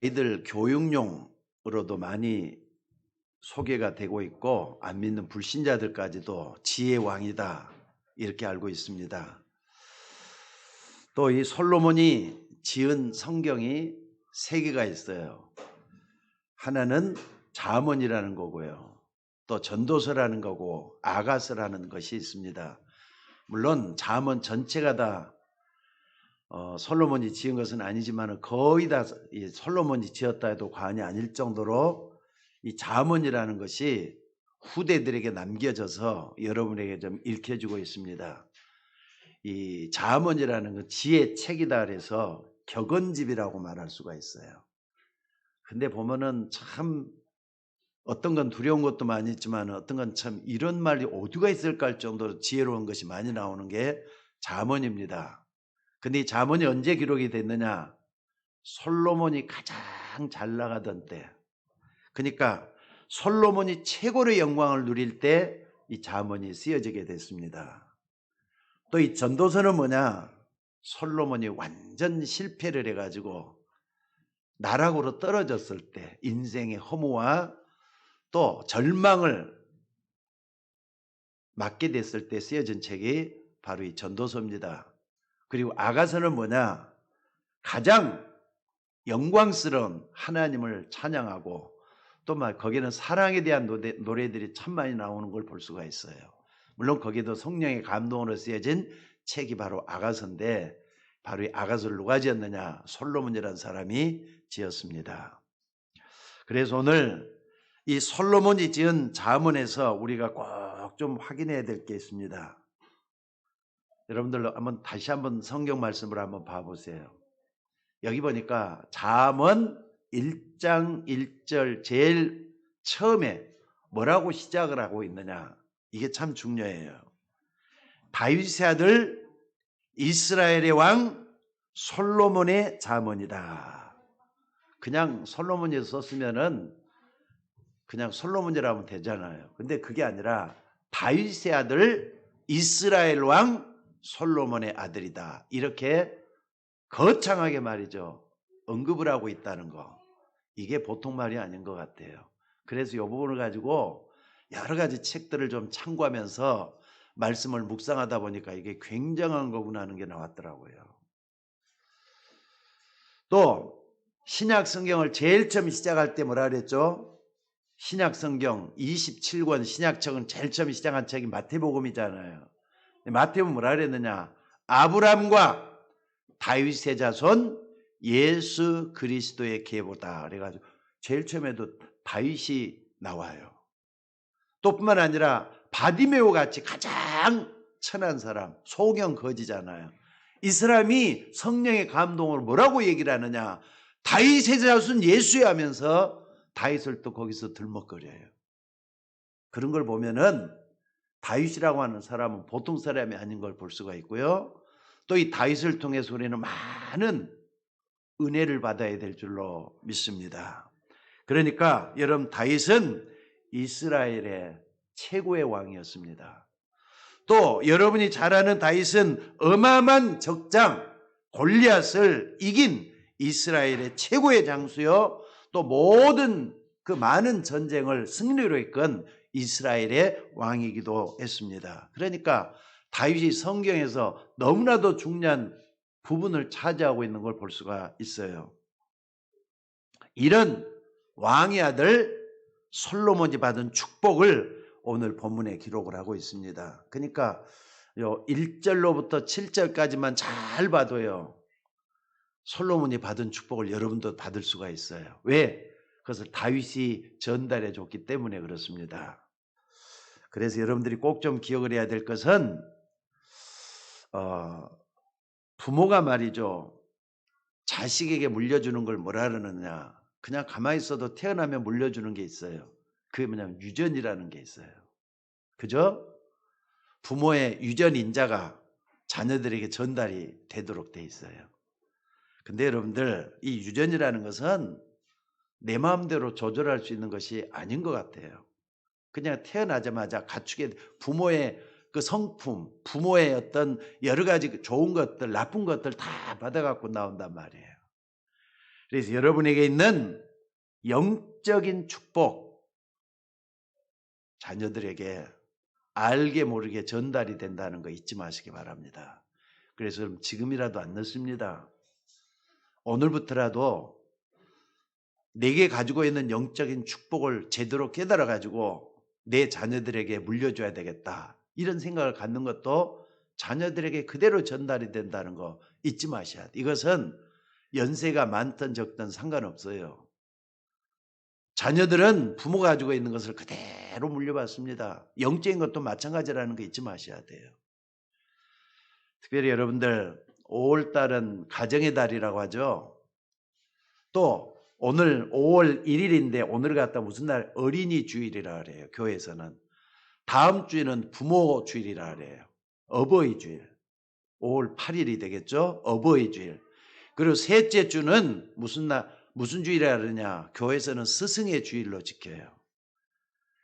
아이들 교육용으로도 많이 소개가 되고 있고 안 믿는 불신자들까지도 지혜의 왕이다 이렇게 알고 있습니다. 또 이 솔로몬이 지은 성경이 세 개가 있어요. 하나는 잠언이라는 거고요. 또 전도서라는 거고 아가서라는 것이 있습니다. 물론 잠언 전체가 다 솔로몬이 지은 것은 아니지만 거의 다 솔로몬이 지었다 해도 과언이 아닐 정도로 이 잠언이라는 것이 후대들에게 남겨져서 여러분에게 좀 읽혀주고 있습니다. 이 잠언이라는 건 지혜 책이다 그래서 격언집이라고 말할 수가 있어요. 근데 보면은 참 어떤 건 두려운 것도 많이 있지만 어떤 건 참 이런 말이 어디가 있을까 할 정도로 지혜로운 것이 많이 나오는 게 잠언입니다. 근데 이 잠언이 언제 기록이 됐느냐? 솔로몬이 가장 잘 나가던 때. 그러니까 솔로몬이 최고의 영광을 누릴 때 이 잠언이 쓰여지게 됐습니다. 또 이 전도서는 뭐냐? 솔로몬이 완전 실패를 해가지고 나락으로 떨어졌을 때 인생의 허무와 또 절망을 맞게 됐을 때 쓰여진 책이 바로 이 전도서입니다. 그리고 아가서는 뭐냐? 가장 영광스러운 하나님을 찬양하고 또 막 거기는 사랑에 대한 노래들이 참 많이 나오는 걸 볼 수가 있어요. 물론 거기도 성령의 감동으로 쓰여진 책이 바로 아가서인데 바로 이 아가서를 누가 지었느냐? 솔로몬이라는 사람이 지었습니다. 그래서 오늘 이 솔로몬이 지은 잠언에서 우리가 꼭 좀 확인해야 될 게 있습니다. 여러분들 다시 한번 성경 말씀을 한번 봐보세요. 여기 보니까 잠언 1장 1절 제일 처음에 뭐라고 시작을 하고 있느냐? 이게 참 중요해요. 다윗의 아들 이스라엘의 왕 솔로몬의 잠언이다. 그냥 솔로몬이 썼으면은 그냥 솔로몬이라면 되잖아요. 근데 그게 아니라 다윗의 아들 이스라엘 왕 솔로몬의 아들이다. 이렇게 거창하게 말이죠. 언급을 하고 있다는 거. 이게 보통 말이 아닌 것 같아요. 그래서 이 부분을 가지고 여러 가지 책들을 좀 참고하면서 말씀을 묵상하다 보니까 이게 굉장한 거구나 하는 게 나왔더라고요. 또 신약 성경을 제일 처음 시작할 때 뭐라 그랬죠? 신약 성경 27권 신약책은 제일 처음 시작한 책이 마태복음이잖아요. 마태복음 뭐라 그랬느냐? 아브람과 다윗의 자손 예수 그리스도의 계보다 그래가지고 제일 처음에도 다윗이 나와요. 또 뿐만 아니라 바디메오 같이 가장 천한 사람 소경 거지잖아요. 이 사람이 성령의 감동으로 뭐라고 얘기를 하느냐? 다윗의 자손 예수야 하면서 다윗을 또 거기서 들먹거려요. 그런 걸 보면은 다윗이라고 하는 사람은 보통 사람이 아닌 걸 볼 수가 있고요. 또 이 다윗을 통해서 우리는 많은 은혜를 받아야 될 줄로 믿습니다. 그러니까 여러분 다윗은 이스라엘의 최고의 왕이었습니다. 또 여러분이 잘 아는 다윗은 어마어마한 적장 골리앗을 이긴 이스라엘의 최고의 장수요. 또 모든 그 많은 전쟁을 승리로 이끈 이스라엘의 왕이기도 했습니다. 그러니까 다윗이 성경에서 너무나도 중요한 부분을 차지하고 있는 걸 볼 수가 있어요. 이런 왕의 아들 솔로몬이 받은 축복을 오늘 본문에 기록을 하고 있습니다. 그러니까 1절로부터 7절까지만 잘 봐도요. 솔로몬이 받은 축복을 여러분도 받을 수가 있어요. 왜? 그것을 다윗이 전달해 줬기 때문에 그렇습니다. 그래서 여러분들이 꼭 좀 기억을 해야 될 것은 부모가 말이죠. 자식에게 물려주는 걸 뭐라 그러느냐. 그냥 가만히 있어도 태어나면 물려주는 게 있어요. 그게 뭐냐면 유전이라는 게 있어요. 그죠? 부모의 유전 인자가 자녀들에게 전달이 되도록 돼 있어요. 근데 여러분들 이 유전이라는 것은 내 마음대로 조절할 수 있는 것이 아닌 것 같아요. 그냥 태어나자마자 갖추게 부모의 그 성품, 부모의 어떤 여러 가지 좋은 것들, 나쁜 것들 다 받아갖고 나온단 말이에요. 그래서 여러분에게 있는 영적인 축복, 자녀들에게 알게 모르게 전달이 된다는 거 잊지 마시기 바랍니다. 그래서 지금이라도 안 늦습니다. 오늘부터라도 내게 가지고 있는 영적인 축복을 제대로 깨달아 가지고 내 자녀들에게 물려줘야 되겠다, 이런 생각을 갖는 것도 자녀들에게 그대로 전달이 된다는 거 잊지 마셔야 돼요. 이것은 연세가 많든 적든 상관없어요. 자녀들은 부모가 가지고 있는 것을 그대로 물려받습니다. 영적인 것도 마찬가지라는 거 잊지 마셔야 돼요. 특별히 여러분들 5월달은 가정의 달이라고 하죠. 또 오늘 5월 1일인데 오늘 갖다 무슨 날? 어린이 주일이라 그래요. 교회에서는. 다음 주에는 부모 주일이라 그래요. 어버이 주일. 5월 8일이 되겠죠. 어버이 주일. 그리고 셋째 주는 무슨 주일이라 그러냐? 교회에서는 스승의 주일로 지켜요.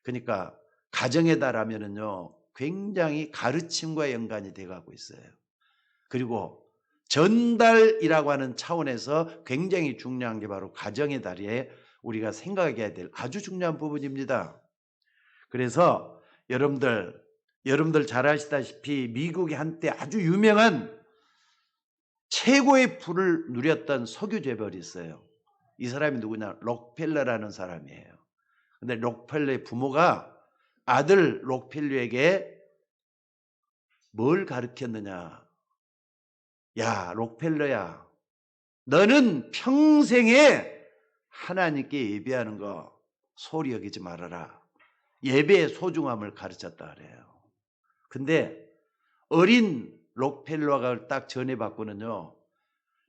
그러니까 가정의 달 하면은요, 굉장히 가르침과 연관이 돼가고 있어요. 그리고 전달이라고 하는 차원에서 굉장히 중요한 게 바로 가정의 달에 우리가 생각해야 될 아주 중요한 부분입니다. 그래서 여러분들 잘 아시다시피 미국에 한때 아주 유명한 최고의 부를 누렸던 석유 재벌이 있어요. 이 사람이 누구냐? 록펠러라는 사람이에요. 근데 록펠러의 부모가 아들 록펠러에게 뭘 가르쳤느냐? 야, 록펠러야, 너는 평생에 하나님께 예배하는 거 소홀히 여기지 말아라. 예배의 소중함을 가르쳤다 그래요. 근데 어린 록펠러가 딱 전해받고는요,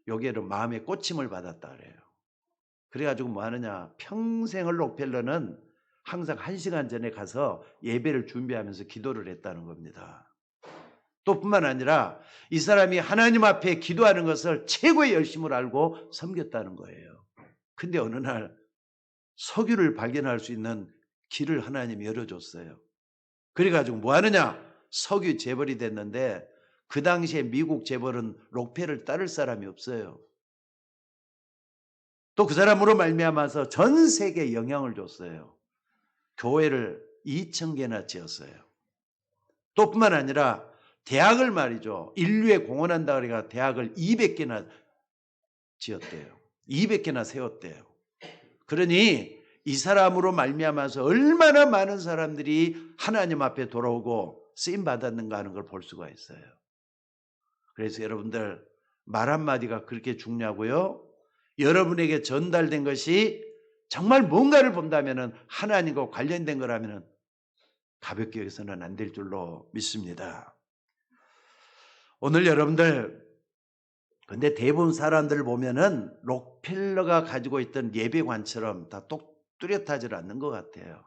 여기에는 마음의 꽂힘을 받았다 그래요. 그래가지고 뭐 하느냐? 평생을 록펠러는 항상 1시간 전에 가서 예배를 준비하면서 기도를 했다는 겁니다. 또 뿐만 아니라 이 사람이 하나님 앞에 기도하는 것을 최고의 열심을 알고 섬겼다는 거예요. 근데 어느 날 석유를 발견할 수 있는 길을 하나님이 열어줬어요. 그래가지고 뭐 하느냐? 석유 재벌이 됐는데 그 당시에 미국 재벌은 록펠러를 따를 사람이 없어요. 또 그 사람으로 말미암아서 전 세계에 영향을 줬어요. 교회를 2,000개나 지었어요. 또 뿐만 아니라 대학을 말이죠. 인류에 공헌한다 그래가 대학을 200개나 지었대요. 200개나 세웠대요. 그러니 이 사람으로 말미암아서 얼마나 많은 사람들이 하나님 앞에 돌아오고 쓰임 받았는가 하는 걸 볼 수가 있어요. 그래서 여러분들 말 한마디가 그렇게 중요하고요. 여러분에게 전달된 것이 정말 뭔가를 본다면 하나님과 관련된 거라면 가볍게 여기서는 안 될 줄로 믿습니다. 오늘 여러분들 근데 대부분 사람들을 보면은 록펠러가 가지고 있던 예배관처럼 다 뚜렷하지 않는 것 같아요.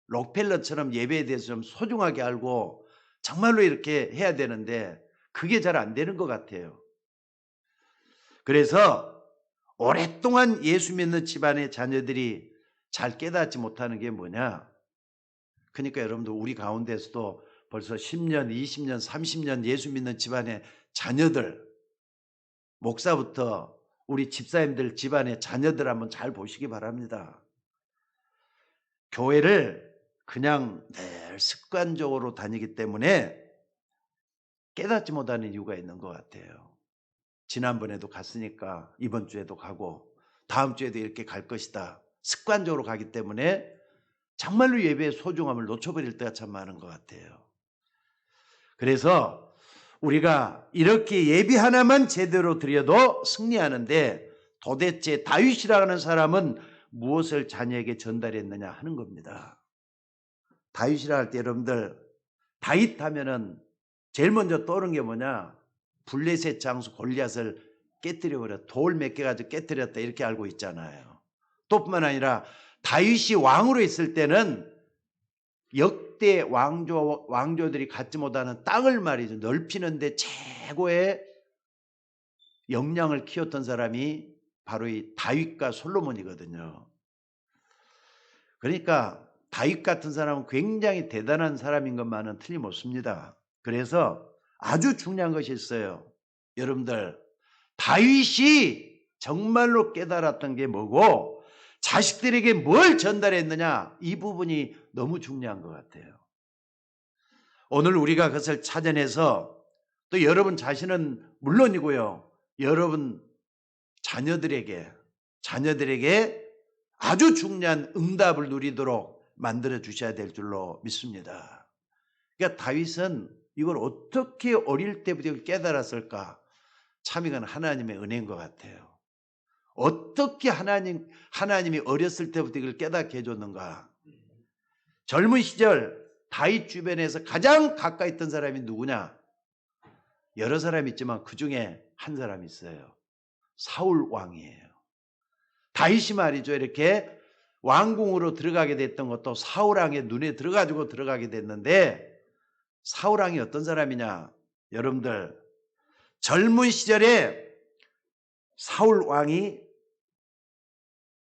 록펠러처럼 예배에 대해서 좀 소중하게 알고 정말로 이렇게 해야 되는데 그게 잘 안 되는 것 같아요. 그래서 오랫동안 예수 믿는 집안의 자녀들이 잘 깨닫지 못하는 게 뭐냐? 그러니까 여러분들 우리 가운데서도 벌써 10년, 20년, 30년 예수 믿는 집안의 자녀들, 목사부터 우리 집사님들 집안의 자녀들 한번 잘 보시기 바랍니다. 교회를 그냥 늘 습관적으로 다니기 때문에 깨닫지 못하는 이유가 있는 것 같아요. 지난번에도 갔으니까 이번 주에도 가고 다음 주에도 이렇게 갈 것이다. 습관적으로 가기 때문에 정말로 예배의 소중함을 놓쳐버릴 때가 참 많은 것 같아요. 그래서 우리가 이렇게 예배 하나만 제대로 드려도 승리하는데 도대체 다윗이라는 사람은 무엇을 자녀에게 전달했느냐 하는 겁니다. 다윗이라 할 때 여러분들 다윗 하면은 제일 먼저 떠오르는 게 뭐냐? 블레셋 장수 골리앗을 깨뜨려버려 돌 몇 개 가지고 깨뜨렸다 이렇게 알고 있잖아요. 또 뿐만 아니라 다윗이 왕으로 있을 때는 역대 왕조들이 갖지 못하는 땅을 말이죠. 넓히는데 최고의 역량을 키웠던 사람이 바로 이 다윗과 솔로몬이거든요. 그러니까 다윗 같은 사람은 굉장히 대단한 사람인 것만은 틀림없습니다. 그래서 아주 중요한 것이 있어요. 여러분들 다윗이 정말로 깨달았던 게 뭐고 자식들에게 뭘 전달했느냐, 이 부분이 너무 중요한 것 같아요. 오늘 우리가 그것을 찾아내서 또 여러분 자신은 물론이고요, 여러분 자녀들에게 아주 중요한 응답을 누리도록 만들어 주셔야 될 줄로 믿습니다. 그러니까 다윗은 이걸 어떻게 어릴 때부터 깨달았을까? 참 이건 하나님의 은혜인 것 같아요. 어떻게 하나님이 어렸을 때부터 이걸 깨닫게 해줬는가? 젊은 시절 다윗 주변에서 가장 가까이 있던 사람이 누구냐? 여러 사람이 있지만 그 중에 한 사람이 있어요. 사울 왕이에요. 다윗이 말이죠, 이렇게 왕궁으로 들어가게 됐던 것도 사울 왕의 눈에 들어가지고 들어가게 됐는데, 사울 왕이 어떤 사람이냐? 여러분들, 젊은 시절에 사울 왕이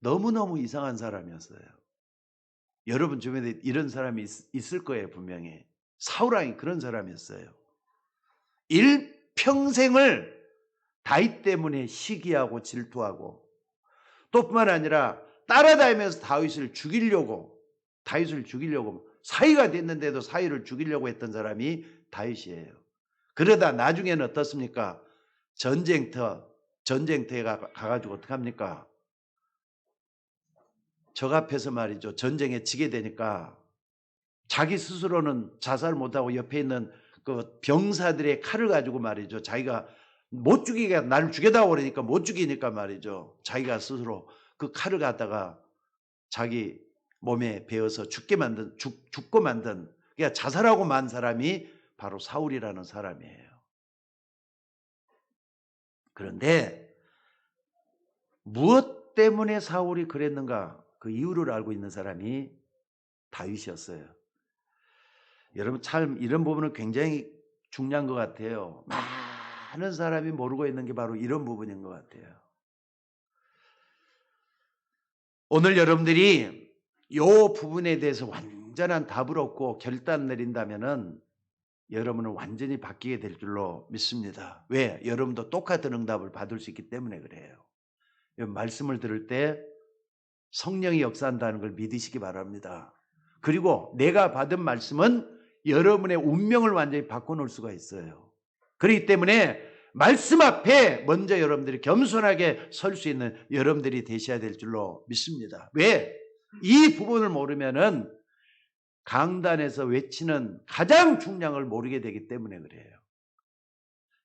너무너무 이상한 사람이었어요. 여러분 주변에 이런 사람이 있을 거예요, 분명히. 사울 왕이 그런 사람이었어요. 일평생을 다윗 때문에 시기하고 질투하고, 또 뿐만 아니라 따라다니면서 다윗을 죽이려고 사위가 됐는데도 사위를 죽이려고 했던 사람이 다윗이에요. 그러다 나중에는 어떻습니까? 전쟁터에 가가지고 어떡합니까? 적 앞에서 말이죠, 전쟁에 지게 되니까 자기 스스로는 자살 못하고 옆에 있는 그 병사들의 칼을 가지고 말이죠, 자기가 못 죽이게, 나를 죽여다오 그러니까 못 죽이니까 말이죠, 자기가 스스로 그 칼을 갖다가 자기 몸에 베어서 죽고 만든, 그러니까 자살하고 만 사람이 바로 사울이라는 사람이에요. 그런데 무엇 때문에 사울이 그랬는가, 그 이유를 알고 있는 사람이 다윗이었어요. 여러분 참 이런 부분은 굉장히 중요한 것 같아요. 많은 사람이 모르고 있는 게 바로 이런 부분인 것 같아요. 오늘 여러분들이 이 부분에 대해서 완전한 답을 얻고 결단 내린다면은 여러분은 완전히 바뀌게 될 줄로 믿습니다. 왜? 여러분도 똑같은 응답을 받을 수 있기 때문에 그래요. 말씀을 들을 때 성령이 역사한다는 걸 믿으시기 바랍니다. 그리고 내가 받은 말씀은 여러분의 운명을 완전히 바꿔놓을 수가 있어요. 그렇기 때문에 말씀 앞에 먼저 여러분들이 겸손하게 설 수 있는 여러분들이 되셔야 될 줄로 믿습니다. 왜? 이 부분을 모르면은 강단에서 외치는 가장 중요한 걸 모르게 되기 때문에 그래요.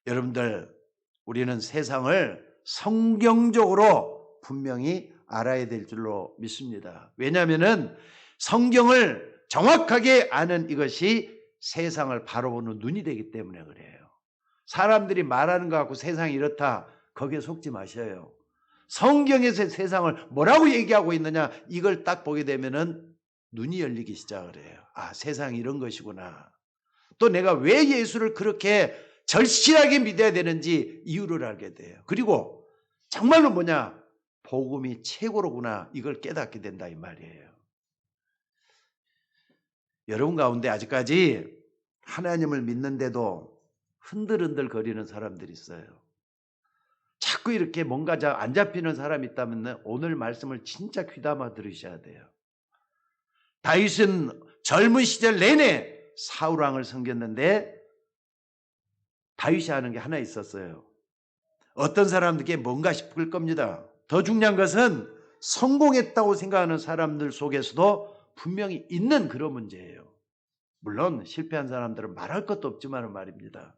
여러분들, 우리는 세상을 성경적으로 분명히 알아야 될 줄로 믿습니다. 왜냐하면은 성경을 정확하게 아는 이것이 세상을 바라보는 눈이 되기 때문에 그래요. 사람들이 말하는 것 같고 세상이 이렇다, 거기에 속지 마셔요. 성경에서 세상을 뭐라고 얘기하고 있느냐, 이걸 딱 보게 되면은 눈이 열리기 시작을 해요. 아, 세상이 이런 것이구나. 또 내가 왜 예수를 그렇게 절실하게 믿어야 되는지 이유를 알게 돼요. 그리고 정말로 뭐냐, 복음이 최고로구나, 이걸 깨닫게 된다 이 말이에요. 여러분 가운데 아직까지 하나님을 믿는데도 흔들흔들 거리는 사람들이 있어요. 자꾸 이렇게 뭔가 안 잡히는 사람이 있다면 오늘 말씀을 진짜 귀담아 들으셔야 돼요. 다윗은 젊은 시절 내내 사울 왕을 섬겼는데 다윗이 하는 게 하나 있었어요. 어떤 사람들에게 뭔가 싶을 겁니다. 더 중요한 것은 성공했다고 생각하는 사람들 속에서도 분명히 있는 그런 문제예요. 물론 실패한 사람들은 말할 것도 없지만 말입니다.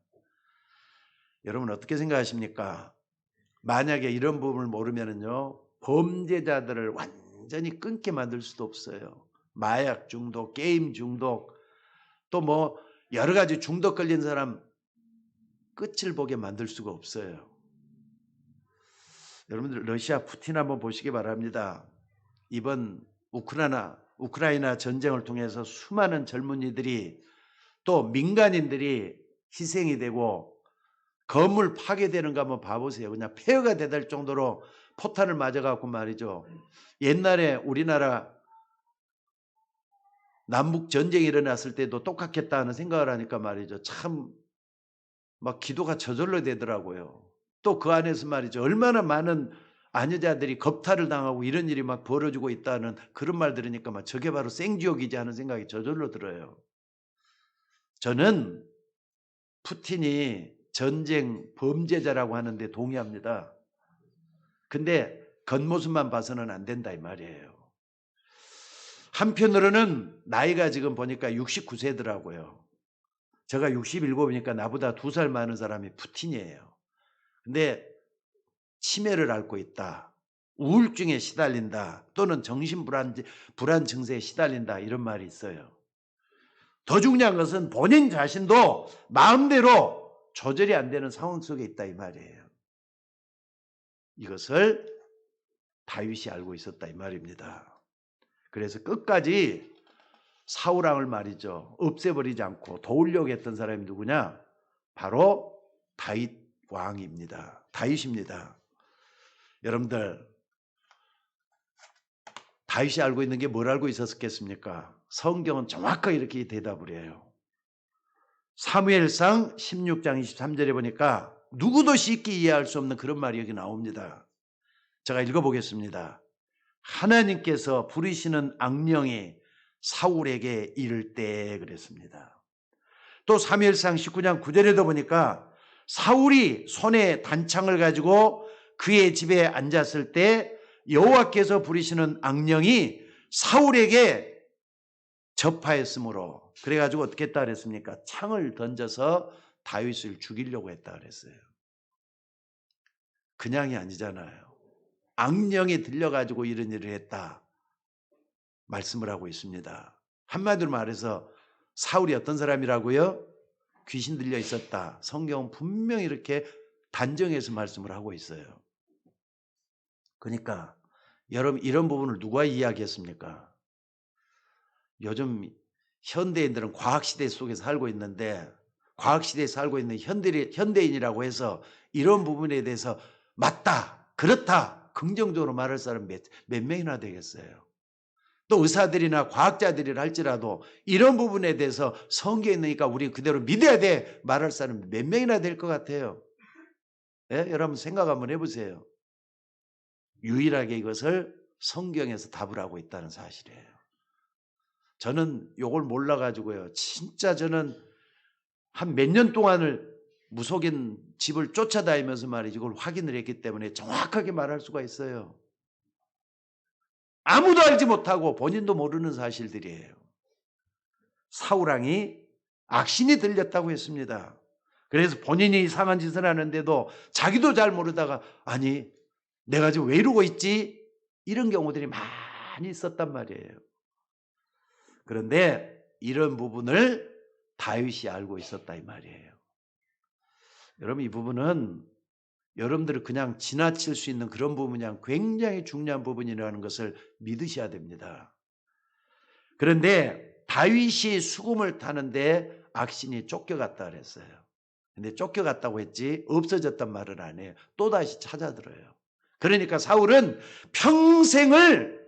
여러분 어떻게 생각하십니까? 만약에 이런 부분을 모르면은요, 범죄자들을 완전히 끊게 만들 수도 없어요. 마약 중독, 게임 중독, 또 뭐 여러 가지 중독 걸린 사람 끝을 보게 만들 수가 없어요. 여러분들 러시아 푸틴 한번 보시기 바랍니다. 이번 우크라이나 전쟁을 통해서 수많은 젊은이들이 또 민간인들이 희생이 되고 건물 파괴되는 거 한번 봐보세요. 그냥 폐허가 될 정도로 포탄을 맞아갖고 말이죠. 옛날에 우리나라 남북 전쟁이 일어났을 때도 똑같겠다 하는 생각을 하니까 말이죠, 참 막 기도가 저절로 되더라고요. 또 그 안에서 말이죠, 얼마나 많은 아녀자들이 겁탈을 당하고 이런 일이 막 벌어지고 있다는 그런 말 들으니까 막 저게 바로 생지옥이지 하는 생각이 저절로 들어요. 저는 푸틴이 전쟁 범죄자라고 하는데 동의합니다. 근데 겉모습만 봐서는 안 된다 이 말이에요. 한편으로는 나이가 지금 보니까 69세더라고요. 제가 67이니까 나보다 2살 많은 사람이 푸틴이에요. 근데 치매를 앓고 있다. 우울증에 시달린다. 또는 불안 증세에 시달린다. 이런 말이 있어요. 더 중요한 것은 본인 자신도 마음대로 조절이 안 되는 상황 속에 있다 이 말이에요. 이것을 다윗이 알고 있었다 이 말입니다. 그래서 끝까지 사울왕을 말이죠. 없애버리지 않고 도우려고 했던 사람이 누구냐? 바로 다윗 왕입니다. 다윗입니다. 여러분들 다윗이 알고 있는 게 뭘 알고 있었겠습니까? 성경은 정확하게 이렇게 대답을 해요. 사무엘상 16장 23절에 보니까 누구도 쉽게 이해할 수 없는 그런 말이 여기 나옵니다. 제가 읽어보겠습니다. 하나님께서 부리시는 악령이 사울에게 이를 때 그랬습니다. 또 사무엘상 19장 9절에도 보니까 사울이 손에 단창을 가지고 그의 집에 앉았을 때 여호와께서 부리시는 악령이 사울에게 접하였으므로 그래가지고 어떻게 했다 그랬습니까? 창을 던져서 다윗을 죽이려고 했다 그랬어요. 그냥이 아니잖아요. 악령이 들려가지고 이런 일을 했다 말씀을 하고 있습니다. 한마디로 말해서 사울이 어떤 사람이라고요? 귀신 들려 있었다. 성경은 분명히 이렇게 단정해서 말씀을 하고 있어요. 그러니까 여러분 이런 부분을 누가 이야기했습니까? 요즘 현대인들은 과학시대 속에서 살고 있는데 과학시대에 살고 있는 현대인이라고 해서 이런 부분에 대해서 맞다, 그렇다, 긍정적으로 말할 사람 몇 명이나 되겠어요. 또 의사들이나 과학자들이라 할지라도 이런 부분에 대해서 성경에 있으니까 우리 그대로 믿어야 돼 말할 사람 몇 명이나 될 것 같아요. 예? 여러분 생각 한번 해보세요. 유일하게 이것을 성경에서 답을 하고 있다는 사실이에요. 저는 이걸 몰라가지고요. 진짜 저는 한 몇 년 동안을 무속인 집을 쫓아다니면서 말이지 이걸 확인을 했기 때문에 정확하게 말할 수가 있어요. 아무도 알지 못하고 본인도 모르는 사실들이에요. 사울왕이 악신이 들렸다고 했습니다. 그래서 본인이 이상한 짓을 하는데도 자기도 잘 모르다가 아니 내가 지금 왜 이러고 있지? 이런 경우들이 많이 있었단 말이에요. 그런데 이런 부분을 다윗이 알고 있었다 이 말이에요. 여러분 이 부분은 여러분들이 그냥 지나칠 수 있는 그런 부분이 아니라 굉장히 중요한 부분이라는 것을 믿으셔야 됩니다. 그런데 다윗이 수금을 타는데 악신이 쫓겨갔다 그랬어요. 근데 쫓겨갔다고 했지 없어졌단 말은 안 해요. 또다시 찾아들어요. 그러니까 사울은 평생을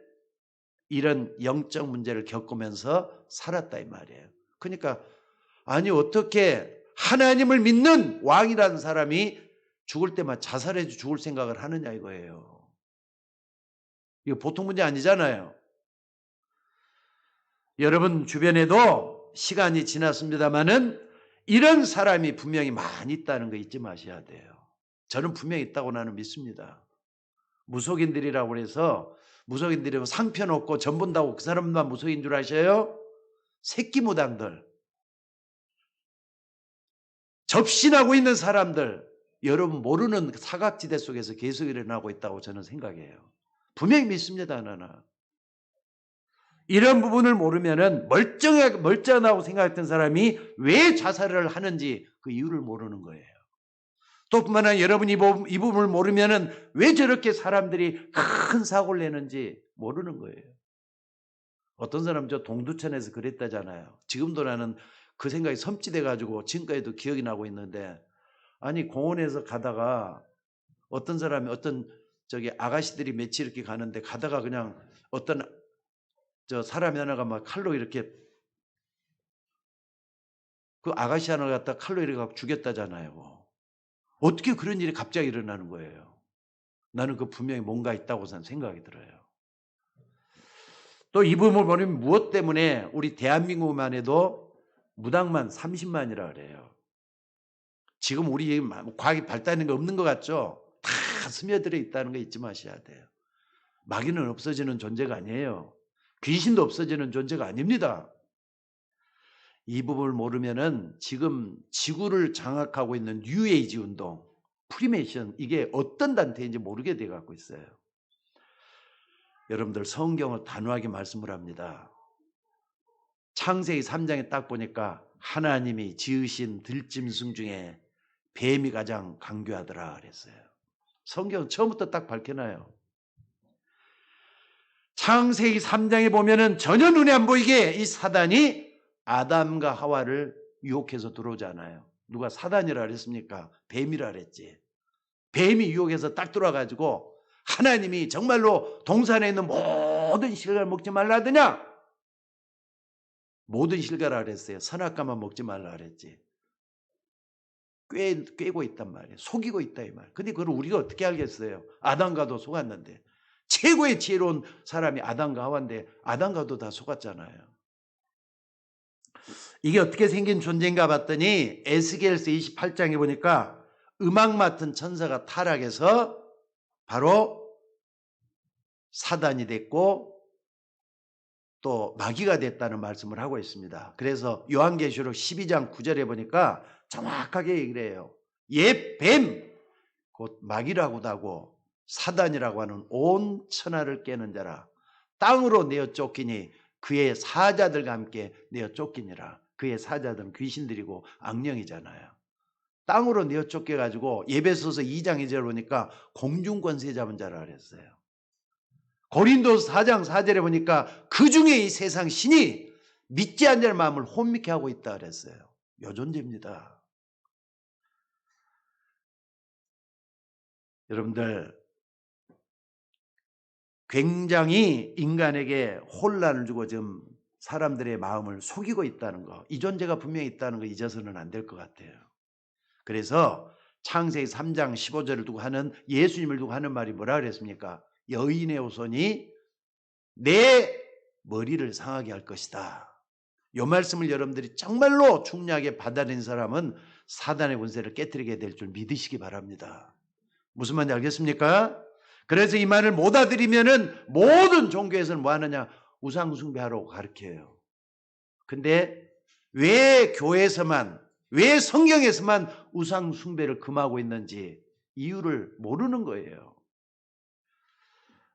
이런 영적 문제를 겪으면서 살았다 이 말이에요. 그러니까 아니 어떻게 하나님을 믿는 왕이라는 사람이 죽을 때만 자살해 죽을 생각을 하느냐 이거예요. 이거 보통 문제 아니잖아요. 여러분 주변에도 시간이 지났습니다마는 이런 사람이 분명히 많이 있다는 거 잊지 마셔야 돼요. 저는 분명히 있다고 나는 믿습니다. 무속인들이라고 해서 무속인들이 상편 없고 전 본다고 그 사람만 무속인 줄 아셔요? 새끼무당들, 접신하고 있는 사람들, 여러분 모르는 사각지대 속에서 계속 일어나고 있다고 저는 생각해요. 분명히 믿습니다. 나는. 이런 부분을 모르면은 멀쩡하다고 생각했던 사람이 왜 자살을 하는지 그 이유를 모르는 거예요. 또 뿐만 아니라 여러분이 이 부분을 모르면은 왜 저렇게 사람들이 큰 사고를 내는지 모르는 거예요. 어떤 사람 저 동두천에서 그랬다잖아요. 지금도 나는 그 생각이 섬찟해 가지고 지금까지도 기억이 나고 있는데 아니 공원에서 가다가 어떤 사람이 어떤 저기 아가씨들이 며칠 이렇게 가는데 가다가 그냥 어떤 저 사람이 하나가 막 칼로 이렇게 그 아가씨 하나를 갖다 칼로 이렇게 죽였다잖아요. 어떻게 그런 일이 갑자기 일어나는 거예요. 나는 그 분명히 뭔가 있다고 생각이 들어요. 또 이 부분을 보면 무엇 때문에 우리 대한민국만 해도 무당만 30만이라 그래요. 지금 우리 과학이 발달하는 거 없는 것 같죠? 다 스며들어 있다는 거 잊지 마셔야 돼요. 마귀는 없어지는 존재가 아니에요. 귀신도 없어지는 존재가 아닙니다. 이 부분을 모르면은 지금 지구를 장악하고 있는 뉴에이지 운동, 프리메이션, 이게 어떤 단체인지 모르게 돼 갖고 있어요. 여러분들 성경을 단호하게 말씀을 합니다. 창세기 3장에 딱 보니까 하나님이 지으신 들짐승 중에 뱀이 가장 강교하더라 그랬어요. 성경 처음부터 딱 밝혀놔요. 창세기 3장에 보면은 전혀 눈에 안 보이게 이 사단이 아담과 하와를 유혹해서 들어오잖아요. 누가 사단이라 그랬습니까? 뱀이라 그랬지. 뱀이 유혹해서 딱 들어와가지고 하나님이 정말로 동산에 있는 모든 실과를 먹지 말라 하더냐? 모든 실과라 그랬어요. 선악과만 먹지 말라 그랬지. 꿰고 있단 말이에요. 속이고 있다 이 말. 근데 그걸 우리가 어떻게 알겠어요? 아담과도 속았는데. 최고의 지혜로운 사람이 아담과 하와인데 아담과도 다 속았잖아요. 이게 어떻게 생긴 존재인가 봤더니 에스겔서 28장에 보니까 음악 맡은 천사가 타락해서 바로 사단이 됐고 또 마귀가 됐다는 말씀을 하고 있습니다. 그래서 요한계시록 12장 9절에 보니까 정확하게 얘기를 해요. 옛 뱀, 곧 마귀라고도 하고 사단이라고 하는 온 천하를 깨는 자라. 땅으로 내어 쫓기니 그의 사자들과 함께 내어 쫓기니라. 그의 사자들은 귀신들이고 악령이잖아요. 땅으로 내어 쫓겨가지고 에베소서 2장 2절 보니까 공중권세 잡은 자라 그랬어요. 고린도서 4장 4절에 보니까 그 중에 이 세상 신이 믿지 않는 자의 마음을 혼미케 하고 있다 그랬어요. 요 존재입니다. 여러분들 굉장히 인간에게 혼란을 주고 지금 사람들의 마음을 속이고 있다는 거, 이 존재가 분명히 있다는 거 잊어서는 안 될 것 같아요. 그래서 창세기 3장 15절을 두고 하는 예수님을 두고 하는 말이 뭐라 그랬습니까? 여인의 후손이 내 머리를 상하게 할 것이다. 이 말씀을 여러분들이 정말로 중요하게 받아들인 사람은 사단의 권세를 깨뜨리게 될 줄 믿으시기 바랍니다. 무슨 말인지 알겠습니까? 그래서 이 말을 못 알아들이면은 모든 종교에서는 뭐 하느냐? 우상 숭배하라고 가르쳐요. 근데 왜 교회에서만, 왜 성경에서만 우상 숭배를 금하고 있는지 이유를 모르는 거예요.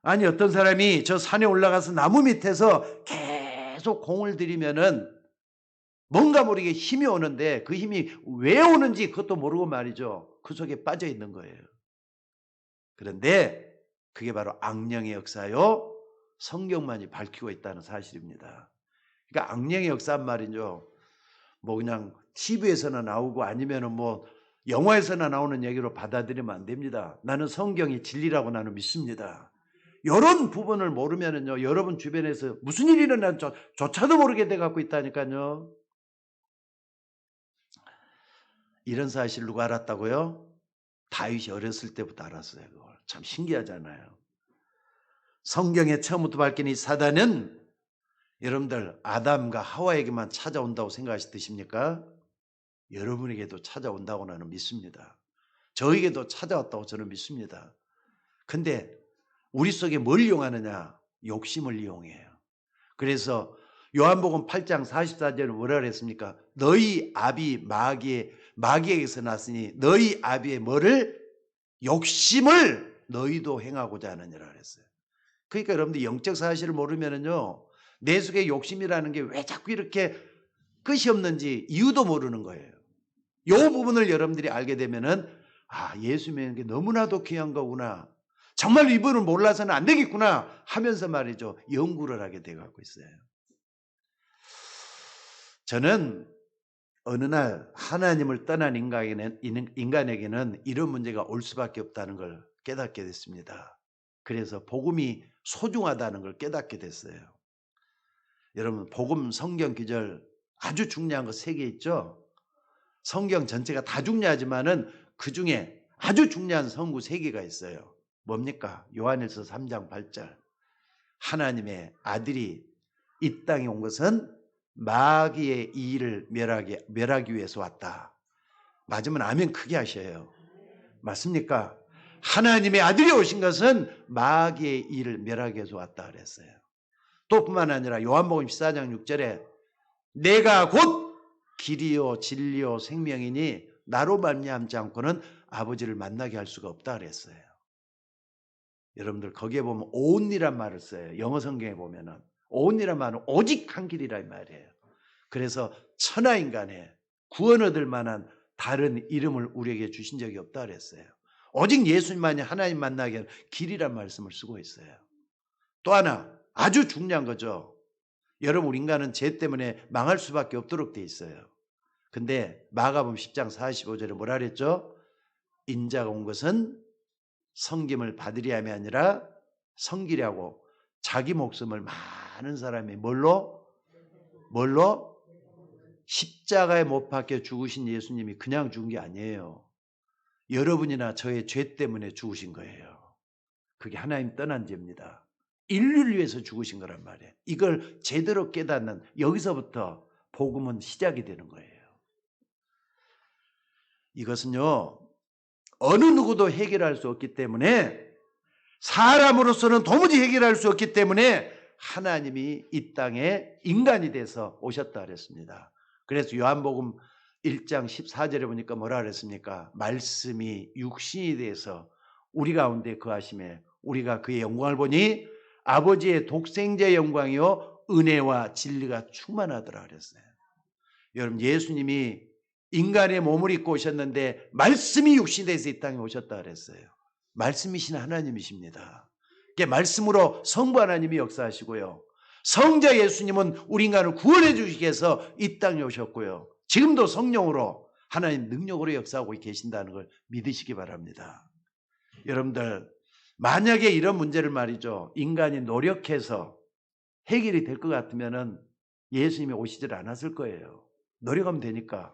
아니 어떤 사람이 저 산에 올라가서 나무 밑에서 계속 공을 들이면은 뭔가 모르게 힘이 오는데 그 힘이 왜 오는지 그것도 모르고 말이죠. 그 속에 빠져 있는 거예요. 그런데 그게 바로 악령의 역사요. 성경만이 밝히고 있다는 사실입니다. 그러니까 악령의 역사란 말이죠. 뭐 그냥 TV에서나 나오고 아니면은 뭐 영화에서나 나오는 얘기로 받아들이면 안 됩니다. 나는 성경이 진리라고 나는 믿습니다. 이런 부분을 모르면은요, 여러분 주변에서 무슨 일이 일어나는지 조차도 모르게 돼 갖고 있다니까요. 이런 사실 누가 알았다고요? 다윗이 어렸을 때부터 알았어요. 그걸. 참 신기하잖아요. 성경에 처음부터 밝힌 이 사단은 여러분들 아담과 하와에게만 찾아온다고 생각하십니까? 여러분에게도 찾아온다고 나는 믿습니다. 저에게도 찾아왔다고 저는 믿습니다. 근데 우리 속에 뭘 이용하느냐? 욕심을 이용해요. 그래서 요한복음 8장 44절에 뭐라 그랬습니까? 너희 아비 마귀에게서 났으니 너희 아비의 뭐를? 욕심을 너희도 행하고자 하느니라 그랬어요. 그러니까 여러분들 영적 사실을 모르면은요, 내 속에 욕심이라는 게 왜 자꾸 이렇게 끝이 없는지 이유도 모르는 거예요. 이 부분을 여러분들이 알게 되면은 아, 예수 믿는 게 너무나도 귀한 거구나. 정말 이분을 몰라서는 안 되겠구나 하면서 말이죠. 연구를 하게 돼 갖고 있어요. 저는 어느 날 하나님을 떠난 인간에게는 이런 문제가 올 수밖에 없다는 걸 깨닫게 됐습니다. 그래서 복음이 소중하다는 걸 깨닫게 됐어요. 여러분 복음 성경 구절 아주 중요한 거 3개 있죠. 성경 전체가 다 중요하지만은 그 중에 아주 중요한 성구 3개가 있어요. 뭡니까? 요한일서 3장 8절. 하나님의 아들이 이 땅에 온 것은 마귀의 일을 멸하기 위해서 왔다. 맞으면 아멘 크게 하셔요. 맞습니까? 하나님의 아들이 오신 것은 마귀의 일을 멸하기 위해서 왔다 그랬어요. 또 뿐만 아니라 요한복음 14장 6절에 내가 곧 길이요 진리요 생명이니 나로 말미암지 않고는 아버지를 만나게 할 수가 없다 그랬어요. 여러분들 거기에 보면 only란 말을 써요. 영어 성경에 보면은 only란 말은 오직 한 길이란 말이에요. 그래서 천하인간에 구원 얻을 만한 다른 이름을 우리에게 주신 적이 없다 그랬어요. 오직 예수님만이 하나님 만나게 하는 길이란 말씀을 쓰고 있어요. 또 하나 아주 중요한 거죠. 여러분 우리 인간은 죄 때문에 망할 수밖에 없도록 돼 있어요. 근데 마가복음 10장 45절에 뭐라 그랬죠? 인자가 온 것은 섬김을 받으려 함이 아니라 섬기려고 자기 목숨을 많은 사람이 뭘로 십자가에 못 박혀 죽으신 예수님이 그냥 죽은 게 아니에요. 여러분이나 저의 죄 때문에 죽으신 거예요. 그게 하나님 떠난 죄입니다. 인류를 위해서 죽으신 거란 말이에요. 이걸 제대로 깨닫는 여기서부터 복음은 시작이 되는 거예요. 이것은요 어느 누구도 해결할 수 없기 때문에 사람으로서는 도무지 해결할 수 없기 때문에 하나님이 이 땅에 인간이 돼서 오셨다 그랬습니다. 그래서 요한복음 1장 14절에 보니까 뭐라 그랬습니까? 말씀이 육신이 돼서 우리 가운데 거하심에 우리가 그의 영광을 보니 아버지의 독생자의 영광이요 은혜와 진리가 충만하더라 그랬어요. 여러분 예수님이 인간의 몸을 입고 오셨는데 말씀이 육신이 돼서 이 땅에 오셨다 그랬어요. 말씀이신 하나님이십니다. 말씀으로 성부 하나님이 역사하시고요. 성자 예수님은 우리 인간을 구원해 주시기 위해서 이 땅에 오셨고요. 지금도 성령으로 하나님 능력으로 역사하고 계신다는 걸 믿으시기 바랍니다. 여러분들 만약에 이런 문제를 말이죠. 인간이 노력해서 해결이 될 것 같으면 예수님이 오시질 않았을 거예요. 노력하면 되니까.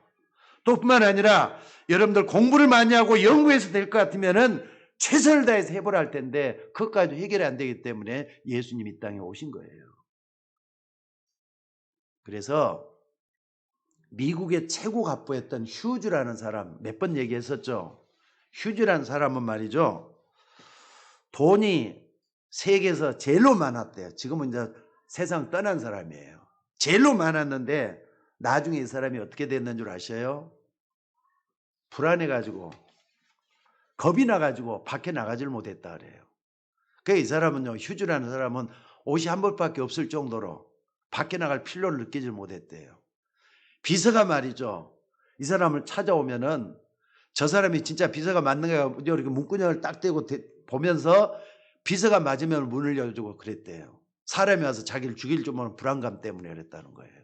또 뿐만 아니라 여러분들 공부를 많이 하고 연구해서 될 것 같으면 최선을 다해서 해보라 할 텐데 그것까지도 해결이 안 되기 때문에 예수님이 이 땅에 오신 거예요. 그래서 미국의 최고 갑부였던 휴즈라는 사람 몇 번 얘기했었죠. 휴즈라는 사람은 말이죠. 돈이 세계에서 제일로 많았대요. 지금은 이제 세상 떠난 사람이에요. 제일로 많았는데 나중에 이 사람이 어떻게 됐는 줄 아셔요? 불안해가지고 겁이 나가지고 밖에 나가질 못했다 그래요. 그러니까 이 사람은요, 휴즈라는 사람은 옷이 한 벌밖에 없을 정도로 밖에 나갈 필요를 느끼질 못했대요. 비서가 말이죠. 이 사람을 찾아오면은 저 사람이 진짜 비서가 맞는가 이렇게 문구녕을 딱 대고 보면서 비서가 맞으면 문을 열어주고 그랬대요. 사람이 와서 자기를 죽일 줄 모르는 불안감 때문에 그랬다는 거예요.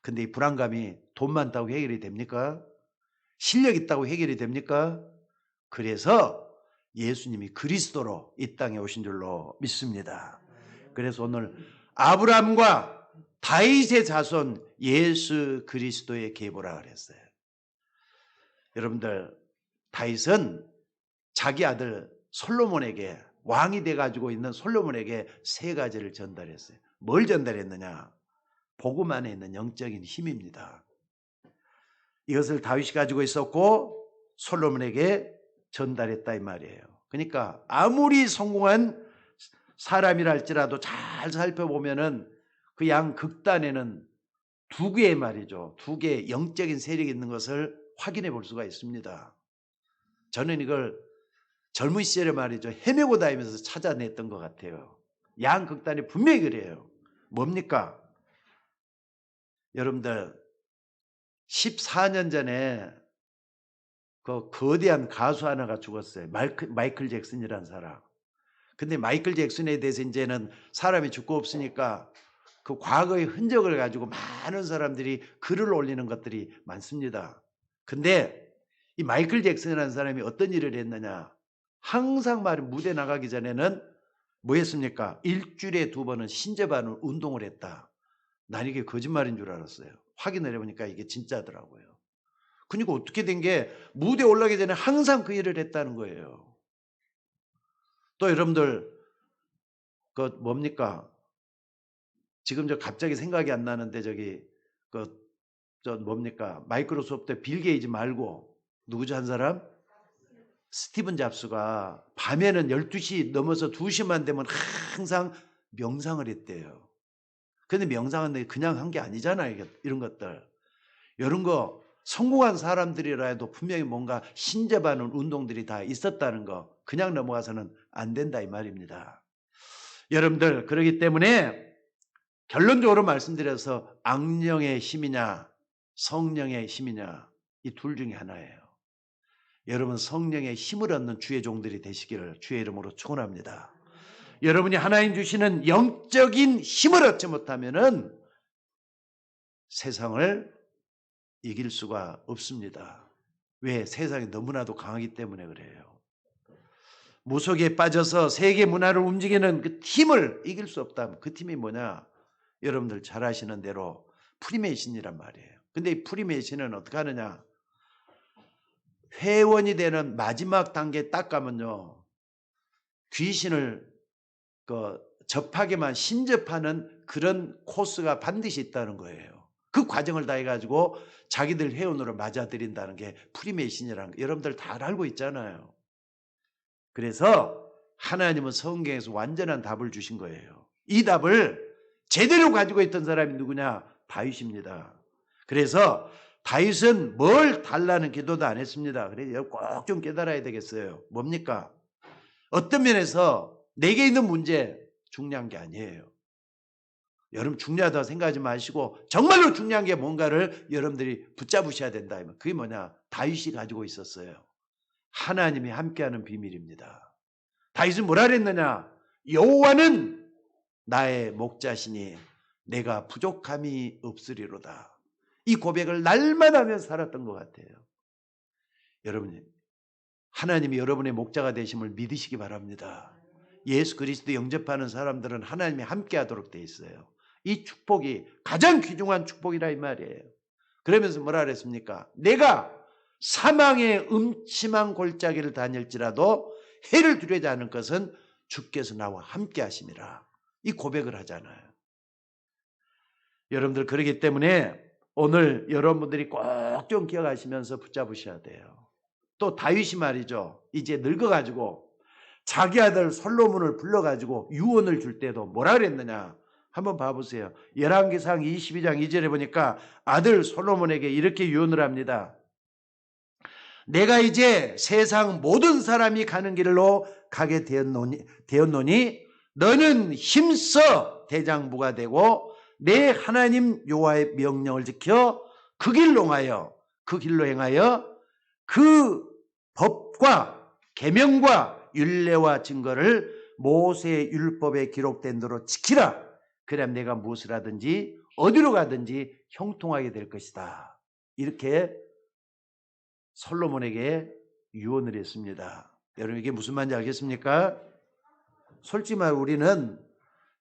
근데 이 불안감이 돈 많다고 해결이 됩니까? 실력 있다고 해결이 됩니까? 그래서 예수님이 그리스도로 이 땅에 오신 줄로 믿습니다. 그래서 오늘 아브라함과 다윗의 자손 예수 그리스도의 계보라 그랬어요. 여러분들 다윗은 자기 아들 솔로몬에게 왕이 돼가지고 있는 솔로몬에게 세 가지를 전달했어요. 뭘 전달했느냐? 복음 안에 있는 영적인 힘입니다. 이것을 다윗이 가지고 있었고 솔로몬에게 전달했다 이 말이에요. 그러니까 아무리 성공한 사람이라 할지라도 잘 살펴보면은 그 양 극단에는 두 개의 말이죠. 두 개의 영적인 세력이 있는 것을 확인해 볼 수가 있습니다. 저는 이걸 젊은 시절에 말이죠. 헤매고 다니면서 찾아냈던 것 같아요. 양 극단이 분명히 그래요. 뭡니까? 여러분들 14년 전에 그 거대한 가수 하나가 죽었어요. 마이클 잭슨이라는 사람. 근데 마이클 잭슨에 대해서 이제는 사람이 죽고 없으니까 그 과거의 흔적을 가지고 많은 사람들이 글을 올리는 것들이 많습니다. 근데 이 마이클 잭슨이라는 사람이 어떤 일을 했느냐? 항상 무대 나가기 전에는 뭐 했습니까? 일주일에 2번은 신접하는 운동을 했다. 난 이게 거짓말인 줄 알았어요. 확인을 해보니까 이게 진짜더라고요. 그러니까 어떻게 된 게 무대에 올라가기 전에 항상 그 일을 했다는 거예요. 또 여러분들 그 뭡니까? 지금 저 갑자기 생각이 안 나는데 저 뭡니까? 마이크로소프트 빌 게이츠 말고 누구죠 한 사람? 스티븐 잡스가 밤에는 12시 넘어서 2시만 되면 항상 명상을 했대요. 근데 명상은 그냥 한 게 아니잖아요. 이런 것들. 이런 거 성공한 사람들이라도 분명히 뭔가 신접하는 운동들이 다 있었다는 거 그냥 넘어가서는 안 된다 이 말입니다. 여러분들 그렇기 때문에 결론적으로 말씀드려서 악령의 힘이냐 성령의 힘이냐 이 둘 중에 하나예요. 여러분 성령의 힘을 얻는 주의 종들이 되시기를 주의 이름으로 축원합니다. 여러분이 하나님 주시는 영적인 힘을 얻지 못하면은 세상을 이길 수가 없습니다. 왜? 세상이 너무나도 강하기 때문에 그래요. 무속에 빠져서 세계 문화를 움직이는 그 팀을 이길 수 없다면 그 팀이 뭐냐? 여러분들 잘 아시는 대로 프리메이슨이란 말이에요. 근데 이 프리메이슨은 어떻게 하느냐? 회원이 되는 마지막 단계에 딱 가면요. 귀신을 접하게만 신접하는 그런 코스가 반드시 있다는 거예요. 그 과정을 다 해가지고 자기들 회원으로 맞아들인다는 게 프리메이슨이라는 거 여러분들 다 알고 있잖아요. 그래서 하나님은 성경에서 완전한 답을 주신 거예요. 이 답을 제대로 가지고 있던 사람이 누구냐? 다윗입니다. 그래서 다윗은 뭘 달라는 기도도 안 했습니다. 그래서 꼭 좀 깨달아야 되겠어요. 뭡니까? 어떤 면에서 내게 있는 문제 중요한 게 아니에요. 여러분 중요하다고 생각하지 마시고 정말로 중요한 게 뭔가를 여러분들이 붙잡으셔야 된다. 그게 뭐냐? 다윗이 가지고 있었어요. 하나님이 함께하는 비밀입니다. 다윗은 뭐라 그랬느냐? 여호와는 나의 목자시니 내가 부족함이 없으리로다. 이 고백을 날마다 하면서 살았던 것 같아요. 여러분, 하나님이 여러분의 목자가 되심을 믿으시기 바랍니다. 예수 그리스도 영접하는 사람들은 하나님이 함께하도록 돼 있어요. 이 축복이 가장 귀중한 축복이라 이 말이에요. 그러면서 뭐라 그랬습니까? 내가 사망의 음침한 골짜기를 다닐지라도 해를 두려지 않을 것은 주께서 나와 함께 하심이라. 이 고백을 하잖아요. 여러분들 그러기 때문에 오늘 여러분들이 꼭 좀 기억하시면서 붙잡으셔야 돼요. 또 다윗이 말이죠. 이제 늙어가지고 자기 아들 솔로몬을 불러가지고 유언을 줄 때도 뭐라 그랬느냐. 한번 봐보세요. 열왕기상 22장 2절에 보니까 아들 솔로몬에게 이렇게 유언을 합니다. 내가 이제 세상 모든 사람이 가는 길로 가게 되었노니 너는 힘써 대장부가 되고 내 하나님 여호와의 명령을 지켜 그 길로 행하여 그 법과 계명과 율례와 증거를 모세의 율법에 기록된 대로 지키라. 그럼 내가 무엇을 하든지 어디로 가든지 형통하게 될 것이다. 이렇게 솔로몬에게 유언을 했습니다. 여러분 이게 무슨 말인지 알겠습니까? 솔직히 말 우리는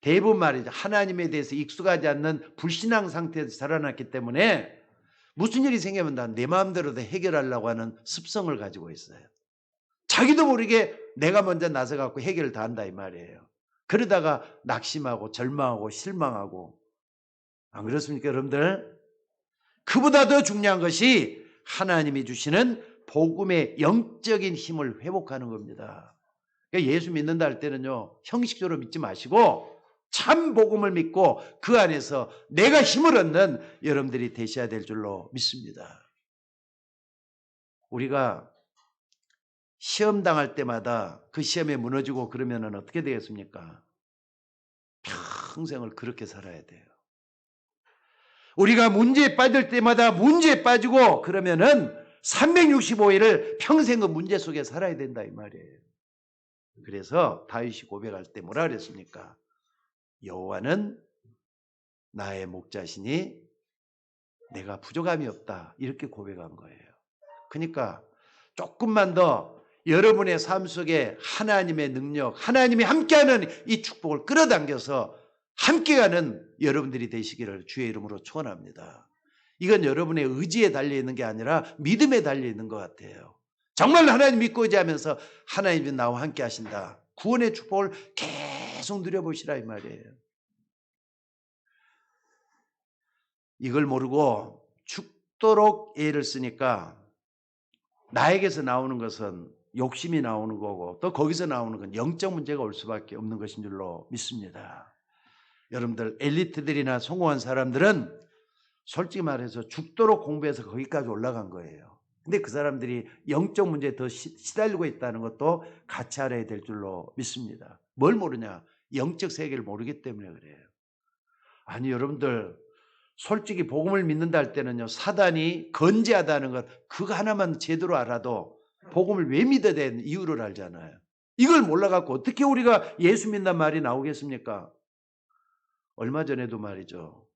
대부분 말이죠. 하나님에 대해서 익숙하지 않는 불신앙 상태에서 자라났기 때문에 무슨 일이 생기면 다 내 마음대로 해결하려고 하는 습성을 가지고 있어요. 자기도 모르게 내가 먼저 나서갖고 해결을 다 한다 이 말이에요. 그러다가 낙심하고 절망하고 실망하고 안 그렇습니까 여러분들? 그보다 더 중요한 것이 하나님이 주시는 복음의 영적인 힘을 회복하는 겁니다. 그러니까 예수 믿는다 할 때는요 형식적으로 믿지 마시고 참 복음을 믿고 그 안에서 내가 힘을 얻는 여러분들이 되셔야 될 줄로 믿습니다. 우리가 시험 당할 때마다 그 시험에 무너지고 그러면 어떻게 되겠습니까? 평생을 그렇게 살아야 돼요. 우리가 문제에 빠질 때마다 문제에 빠지고 그러면은 365일을 평생 그 문제 속에 살아야 된다 이 말이에요. 그래서 다윗이 고백할 때 뭐라 그랬습니까? 여호와는 나의 목자시니 내가 부족함이 없다. 이렇게 고백한 거예요. 그러니까 조금만 더 여러분의 삶 속에 하나님의 능력, 하나님이 함께하는 이 축복을 끌어당겨서 함께가는 여러분들이 되시기를 주의 이름으로 축원합니다. 이건 여러분의 의지에 달려있는 게 아니라 믿음에 달려있는 것 같아요. 정말 하나님 믿고 의지하면서 하나님이 나와 함께 하신다. 구원의 축복을 계속 누려보시라 이 말이에요. 이걸 모르고 죽도록 애를 쓰니까 나에게서 나오는 것은 욕심이 나오는 거고 또 거기서 나오는 건 영적 문제가 올 수밖에 없는 것인 줄로 믿습니다. 여러분들 엘리트들이나 성공한 사람들은 솔직히 말해서 죽도록 공부해서 거기까지 올라간 거예요. 근데 그 사람들이 영적 문제에 더 시달리고 있다는 것도 같이 알아야 될 줄로 믿습니다. 뭘 모르냐? 영적 세계를 모르기 때문에 그래요. 아니 여러분들 솔직히 복음을 믿는다 할 때는요, 사단이 건재하다는 것 그거 하나만 제대로 알아도 복음을 왜 믿어야 되는 이유를 알잖아요. 이걸 몰라갖고 어떻게 우리가 예수 믿는단 말이 나오겠습니까? 얼마 전에도 말이죠,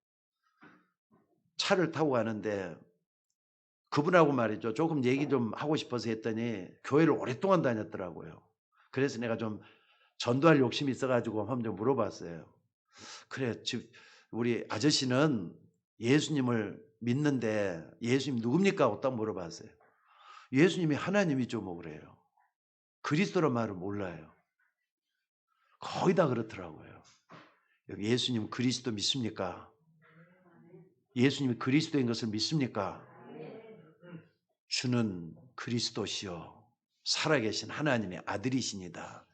차를 타고 가는데 그분하고 말이죠, 조금 얘기 좀 하고 싶어서 했더니 교회를 오랫동안 다녔더라고요. 그래서 내가 좀 전도할 욕심이 있어가지고 한번 좀 물어봤어요. 그래, 우리 아저씨는 예수님을 믿는데 예수님 누굽니까? 하고 딱 물어봤어요. 예수님이 하나님이죠 뭐 그래요. 그리스도란 말을 몰라요. 거의 다 그렇더라고요. 예수님 그리스도 믿습니까? 예수님이 그리스도인 것을 믿습니까? 주는 그리스도시요 살아계신 하나님의 아들이십니다.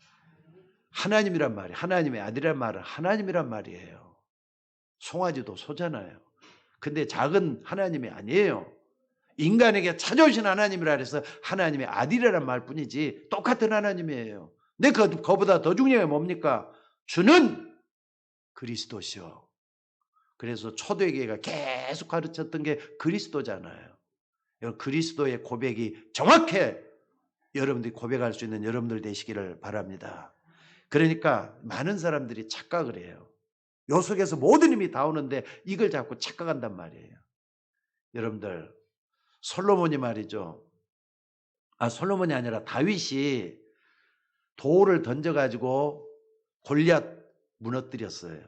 하나님이란 말이, 하나님의 아들이란 말은 하나님이란 말이에요. 송아지도 소잖아요. 근데 작은 하나님이 아니에요. 인간에게 찾아오신 하나님이라 해서 하나님의 아들이란 말뿐이지 똑같은 하나님이에요. 근데 그거보다 더 중요한 게 뭡니까? 주는 그리스도시요. 그래서 초대교회가 계속 가르쳤던 게 그리스도잖아요. 그리스도의 고백이 정확해 여러분들이 고백할 수 있는 여러분들 되시기를 바랍니다. 그러니까 많은 사람들이 착각을 해요. 요 속에서 모든 힘이 다 오는데 이걸 자꾸 착각한단 말이에요. 여러분들 솔로몬이 말이죠. 솔로몬이 아니라 다윗이 돌을 던져가지고 골리앗 무너뜨렸어요.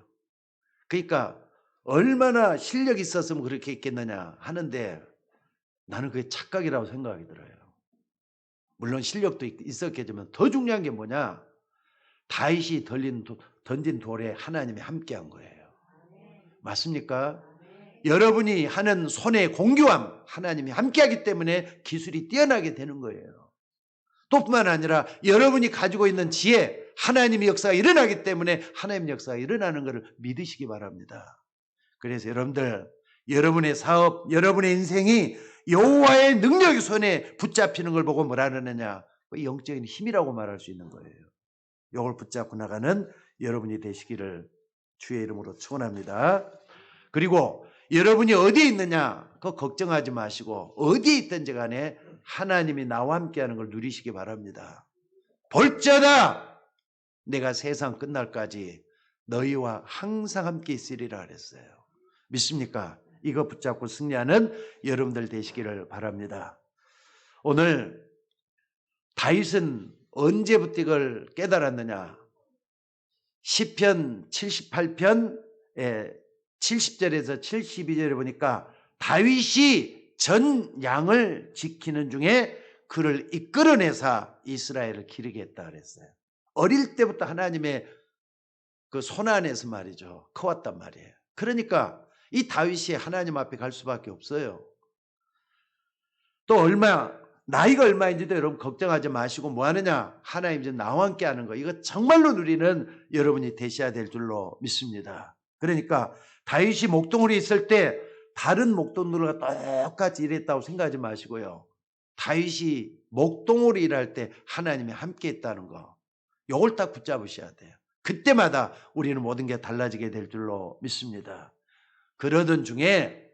그러니까 얼마나 실력이 있었으면 그렇게 했겠느냐 하는데 나는 그게 착각이라고 생각이 들어요. 물론 실력도 있었겠지만 더 중요한 게 뭐냐? 다윗이 던진 돌에 하나님이 함께한 거예요. 맞습니까? 여러분이 하는 손의 공교함 하나님이 함께하기 때문에 기술이 뛰어나게 되는 거예요. 또 뿐만 아니라 여러분이 가지고 있는 지혜 하나님의 역사가 일어나기 때문에 하나님의 역사가 일어나는 것을 믿으시기 바랍니다. 그래서 여러분들 여러분의 사업 여러분의 인생이 여호와의 능력의 손에 붙잡히는 걸 보고 뭐라 그러느냐? 영적인 힘이라고 말할 수 있는 거예요. 이걸 붙잡고 나가는 여러분이 되시기를 주의 이름으로 축원합니다. 그리고 여러분이 어디에 있느냐 그거 걱정하지 마시고 어디에 있든지 간에 하나님이 나와 함께하는 걸 누리시기 바랍니다. 볼지어다 내가 세상 끝날까지 너희와 항상 함께 있으리라 그랬어요. 믿습니까? 이거 붙잡고 승리하는 여러분들 되시기를 바랍니다. 오늘 다윗은 언제부터 이걸 깨달았느냐? 시편 78편에 70절에서 72절에 보니까 다윗이 전 양을 지키는 중에 그를 이끌어내사 이스라엘을 기르게 했다 그랬어요. 어릴 때부터 하나님의 그 손 안에서 말이죠. 커왔단 말이에요. 그러니까 이 다윗이 하나님 앞에 갈 수밖에 없어요. 또 나이가 얼마인지도 여러분 걱정하지 마시고 뭐 하느냐? 하나님 이제 나와 함께 하는 거. 이거 정말로 누리는 여러분이 되셔야 될 줄로 믿습니다. 그러니까 다윗이 목동으로 있을 때 다른 목동들과 똑같이 일했다고 생각하지 마시고요. 다윗이 목동으로 일할 때 하나님이 함께 했다는 거. 이걸 딱 붙잡으셔야 돼요. 그때마다 우리는 모든 게 달라지게 될 줄로 믿습니다. 그러던 중에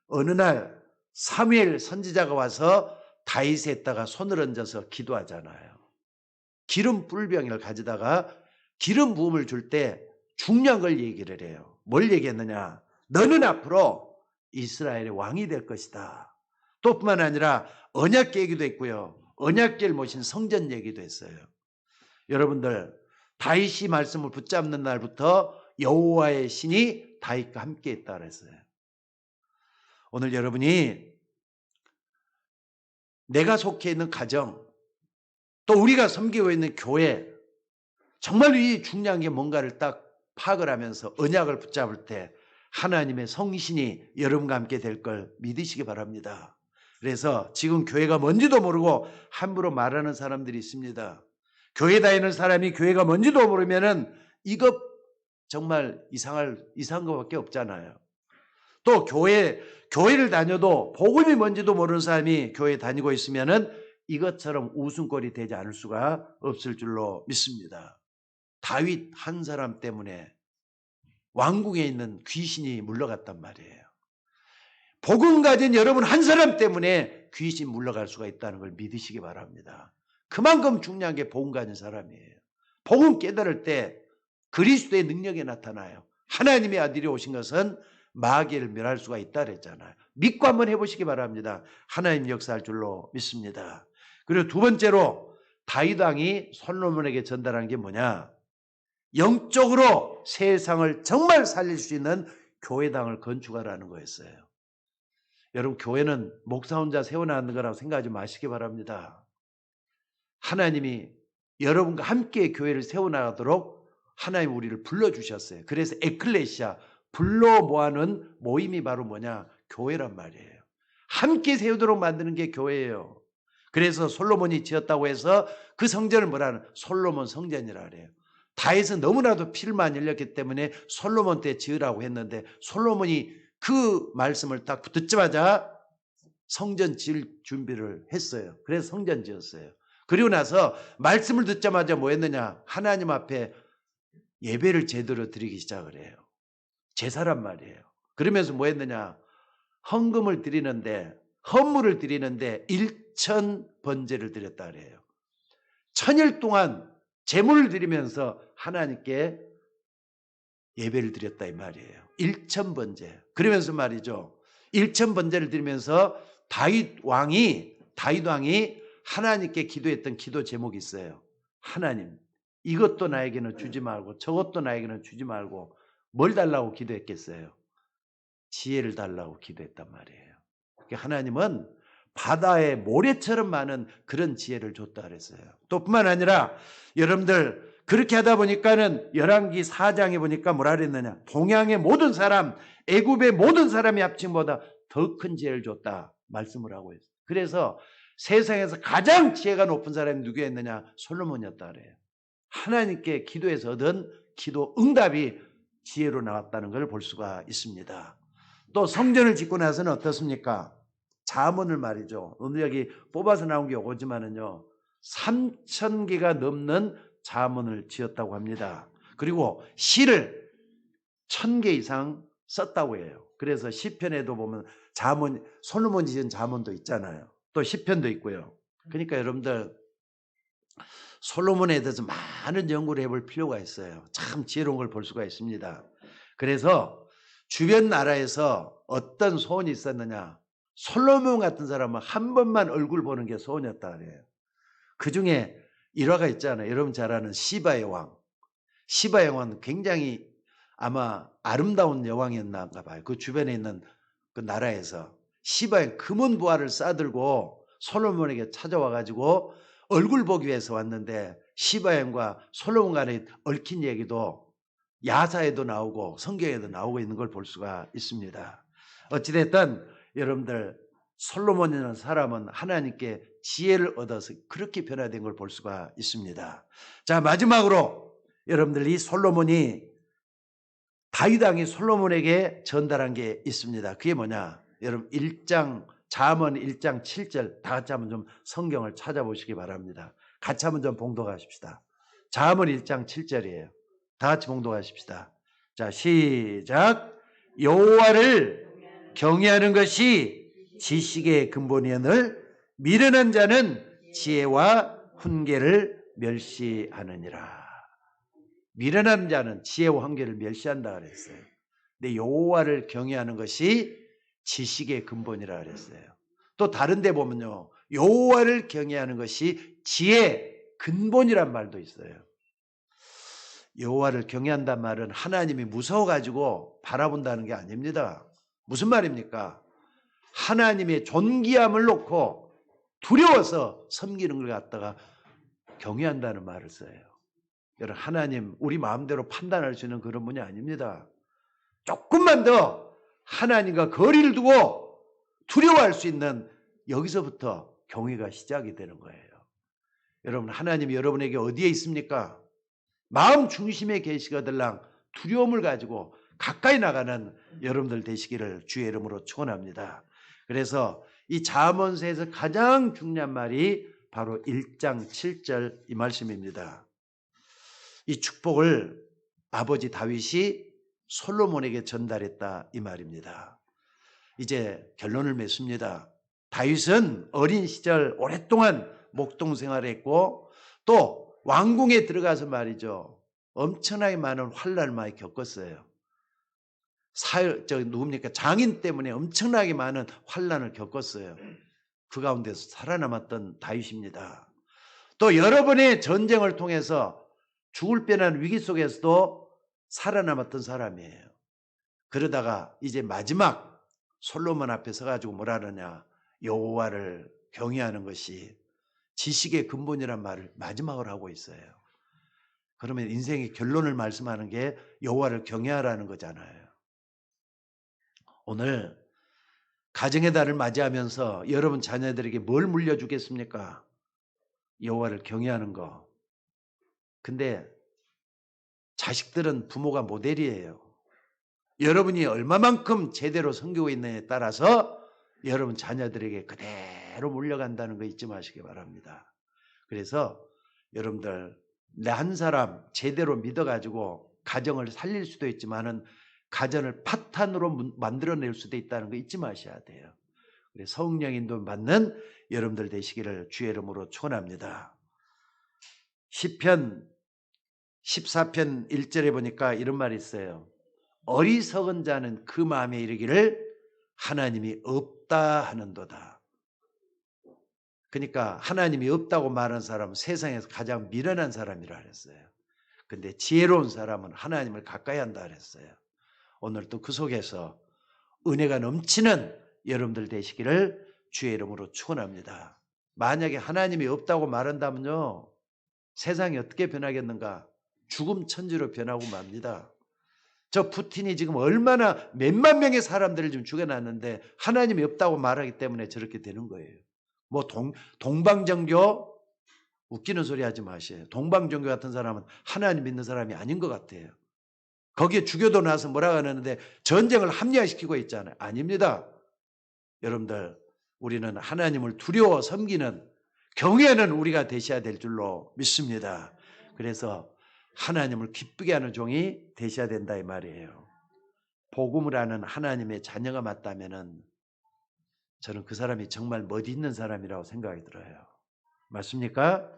어느 날 사무엘 선지자가 와서 다윗에다가 손을 얹어서 기도하잖아요. 기름 뿔병을 가져다가 기름 부음을 줄 때 중요한 걸 얘기를 해요. 뭘 얘기했느냐? 너는 앞으로 이스라엘의 왕이 될 것이다. 또 뿐만 아니라 언약 얘기도 했고요. 언약궤를 모신 성전 얘기도 했어요. 여러분들 다윗이 말씀을 붙잡는 날부터 여호와의 신이 다윗과 함께 했다 그랬어요. 오늘 여러분이 내가 속해 있는 가정 또 우리가 섬기고 있는 교회 정말 이 중요한 게 뭔가를 딱 파악을 하면서 언약을 붙잡을 때 하나님의 성신이 여러분과 함께 될 걸 믿으시기 바랍니다. 그래서 지금 교회가 뭔지도 모르고 함부로 말하는 사람들이 있습니다. 교회 다니는 사람이 교회가 뭔지도 모르면은 이거 정말 이상한 것밖에 없잖아요. 또 교회를 다녀도 복음이 뭔지도 모르는 사람이 교회 다니고 있으면은 이것처럼 웃음거리 되지 않을 수가 없을 줄로 믿습니다. 다윗 한 사람 때문에 왕궁에 있는 귀신이 물러갔단 말이에요. 복음 가진 여러분 한 사람 때문에 귀신 물러갈 수가 있다는 걸 믿으시기 바랍니다. 그만큼 중요한 게 복음 가진 사람이에요. 복음 깨달을 때 그리스도의 능력이 나타나요. 하나님의 아들이 오신 것은 마귀를 멸할 수가 있다 그랬잖아요. 믿고 한번 해보시기 바랍니다. 하나님 역사할 줄로 믿습니다. 그리고 두 번째로 다윗 왕이 솔로몬에게 전달한 게 뭐냐? 영적으로 세상을 정말 살릴 수 있는 교회당을 건축하라는 거였어요. 여러분, 교회는 목사 혼자 세워놓는 거라고 생각하지 마시기 바랍니다. 하나님이 여러분과 함께 교회를 세워나가도록 하나님 우리를 불러주셨어요. 그래서 에클레시아, 불러 모아놓은 모임이 바로 뭐냐? 교회란 말이에요. 함께 세우도록 만드는 게 교회예요. 그래서 솔로몬이 지었다고 해서 그 성전을 뭐라는 솔로몬 성전이라 그래요. 다윗은 너무나도 피를 많이 흘렸기 때문에 솔로몬 때 지으라고 했는데 솔로몬이 그 말씀을 딱 듣자마자 성전 지을 준비를 했어요. 그래서 성전 지었어요. 그리고 나서 말씀을 듣자마자 뭐 했느냐? 하나님 앞에 예배를 제대로 드리기 시작을 해요. 제사란 말이에요. 그러면서 뭐 했느냐? 헌금을 드리는데, 헌물을 드리는데 1000번제를 드렸다 그래요. 1000일 동안 제물을 드리면서 하나님께 예배를 드렸다 이 말이에요. 1000번제. 그러면서 말이죠. 1000번제를 드리면서 다윗 왕이 하나님께 기도했던 기도 제목이 있어요. 하나님, 이것도 나에게는 주지 말고 저것도 나에게는 주지 말고 뭘 달라고 기도했겠어요? 지혜를 달라고 기도했단 말이에요. 하나님은 바다의 모래처럼 많은 그런 지혜를 줬다 그랬어요. 또 뿐만 아니라 여러분들 그렇게 하다 보니까는 열왕기 4장에 보니까 뭐라 그랬느냐? 동양의 모든 사람, 애굽의 모든 사람이 합친보다 더 큰 지혜를 줬다 말씀을 하고 있어요. 그래서 세상에서 가장 지혜가 높은 사람이 누구였느냐? 솔로몬이었다 그래요. 하나님께 기도해서 얻은 기도 응답이 지혜로 나왔다는 걸 볼 수가 있습니다. 또 성전을 짓고 나서는 어떻습니까? 잠언을 말이죠. 오늘 여기 뽑아서 나온 게 요거지만은요. 3000개가 넘는 잠언을 지었다고 합니다. 그리고 시를 1000개 이상 썼다고 해요. 그래서 시편에도 보면 잠언, 솔로몬이 지은 잠언도 있잖아요. 또 시편도 있고요. 그러니까 여러분들 솔로몬에 대해서 많은 연구를 해볼 필요가 있어요. 참 지혜로운 걸 볼 수가 있습니다. 그래서 주변 나라에서 어떤 소원이 있었느냐? 솔로몬 같은 사람은 한 번만 얼굴 보는 게 소원이었다 그래요. 그 중에 일화가 있잖아요. 여러분 잘 아는 시바의 왕. 시바의 왕은 굉장히 아마 아름다운 여왕이었나 봐요. 그 주변에 있는 그 나라에서 시바의 금은 부화를 싸들고 솔로몬에게 찾아와가지고 얼굴 보기 위해서 왔는데 시바왕과 솔로몬 간에 얽힌 얘기도 야사에도 나오고 성경에도 나오고 있는 걸 볼 수가 있습니다. 어찌됐든 여러분들 솔로몬이라는 사람은 하나님께 지혜를 얻어서 그렇게 변화된 걸 볼 수가 있습니다. 자, 마지막으로 여러분들 이 솔로몬이 다윗 왕이 솔로몬에게 전달한 게 있습니다. 그게 뭐냐? 여러분 잠언 1장 7절 다 같이 한번 좀 성경을 찾아보시기 바랍니다. 같이 한번 좀 봉독하십시다. 잠언 1장 7절이에요. 다 같이 봉독하십시다. 자, 시작. 여호와를 경외하는 것이 지식의 근본이오늘 미련한 자는 지혜와 훈계를 멸시하느니라. 미련한 자는 지혜와 훈계를 멸시한다 그랬어요. 근데 여호와를 경외하는 것이 지식의 근본이라 그랬어요. 또 다른 데 보면요. 여호와를 경외하는 것이 지혜의 근본이란 말도 있어요. 여호와를 경외한다는 말은 하나님이 무서워가지고 바라본다는 게 아닙니다. 무슨 말입니까? 하나님의 존귀함을 놓고 두려워서 섬기는 걸 갖다가 경외한다는 말을 써요. 여러분, 하나님 우리 마음대로 판단할 수 있는 그런 분이 아닙니다. 조금만 더 하나님과 거리를 두고 두려워할 수 있는, 여기서부터 경외가 시작이 되는 거예요. 여러분, 하나님이 여러분에게 어디에 있습니까? 마음 중심에 계시거들랑 두려움을 가지고 가까이 나가는 여러분들 되시기를 주의 이름으로 축원합니다. 그래서 이 잠언서에서 가장 중요한 말이 바로 1장 7절 이 말씀입니다. 이 축복을 아버지 다윗이 솔로몬에게 전달했다 이 말입니다. 이제 결론을 맺습니다. 다윗은 어린 시절 오랫동안 목동 생활했고 또 왕궁에 들어가서 말이죠, 엄청나게 많은 환난을 많이 겪었어요. 누굽니까? 장인 때문에 엄청나게 많은 환난을 겪었어요. 그 가운데서 살아남았던 다윗입니다. 또 여러 번의 전쟁을 통해서 죽을 뻔한 위기 속에서도 살아남았던 사람이에요. 그러다가 이제 마지막 솔로몬 앞에 서가지고 뭐라 그러냐, 여호와를 경외하는 것이 지식의 근본이란 말을 마지막으로 하고 있어요. 그러면 인생의 결론을 말씀하는 게 여호와를 경외하라는 거잖아요. 오늘 가정의 달을 맞이하면서 여러분 자녀들에게 뭘 물려주겠습니까? 여호와를 경외하는 거. 근데 자식들은 부모가 모델이에요. 여러분이 얼마만큼 제대로 섬기고 있느냐에 따라서 여러분 자녀들에게 그대로 물려간다는 거 잊지 마시기 바랍니다. 그래서 여러분들, 내 한 사람 제대로 믿어가지고 가정을 살릴 수도 있지만은 가정을 파탄으로 만들어낼 수도 있다는 거 잊지 마셔야 돼요. 그래서 성령 인도 받는 여러분들 되시기를 주의 이름으로 축원합니다. 시편 14편 1절에 보니까 이런 말이 있어요. 어리석은 자는 그 마음에 이르기를 하나님이 없다 하는도다. 그러니까 하나님이 없다고 말하는 사람은 세상에서 가장 미련한 사람이라 그랬어요. 근데 지혜로운 사람은 하나님을 가까이 한다 그랬어요. 오늘 또 그 속에서 은혜가 넘치는 여러분들 되시기를 주의 이름으로 축원합니다. 만약에 하나님이 없다고 말한다면요, 세상이 어떻게 변하겠는가? 죽음 천지로 변하고 맙니다. 저 푸틴이 지금 얼마나 몇만 명의 사람들을 지금 죽여놨는데 하나님이 없다고 말하기 때문에 저렇게 되는 거예요. 뭐 동방정교, 웃기는 소리 하지 마세요. 동방정교 같은 사람은 하나님 믿는 사람이 아닌 것 같아요. 거기에 죽여도 나서 뭐라고 하는데 전쟁을 합리화시키고 있잖아요. 아닙니다. 여러분들, 우리는 하나님을 두려워 섬기는, 경외하는 우리가 되셔야 될 줄로 믿습니다. 그래서 하나님을 기쁘게 하는 종이 되셔야 된다 이 말이에요. 복음을 아는 하나님의 자녀가 맞다면은 저는 그 사람이 정말 멋있는 사람이라고 생각이 들어요. 맞습니까?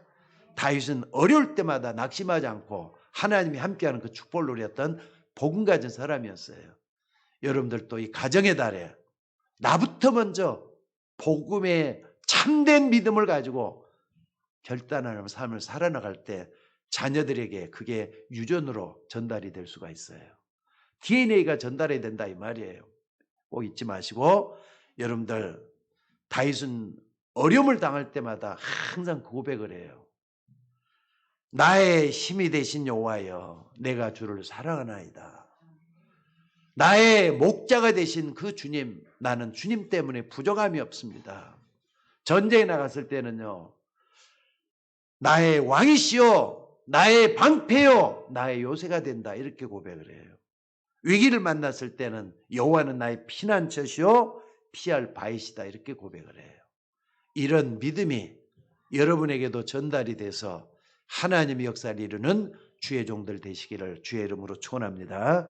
다윗은 어려울 때마다 낙심하지 않고 하나님이 함께하는 그 축복을 누렸던 복음 가진 사람이었어요. 여러분들도 이 가정의 달에 나부터 먼저 복음의 참된 믿음을 가지고 결단하는 삶을 살아나갈 때 자녀들에게 그게 유전으로 전달이 될 수가 있어요. DNA가 전달이 된다 이 말이에요. 꼭 잊지 마시고, 여러분들, 다윗은 어려움을 당할 때마다 항상 고백을 해요. 나의 힘이 되신 여호와여, 내가 주를 사랑하나이다. 나의 목자가 되신 그 주님, 나는 주님 때문에 부족함이 없습니다. 전쟁에 나갔을 때는요, 나의 왕이시여, 나의 방패요, 나의 요새가 된다, 이렇게 고백을 해요. 위기를 만났을 때는 여호와는 나의 피난처시요 피할 바위시다, 이렇게 고백을 해요. 이런 믿음이 여러분에게도 전달이 돼서 하나님의 역사를 이루는 주의 종들 되시기를 주의 이름으로 축원합니다.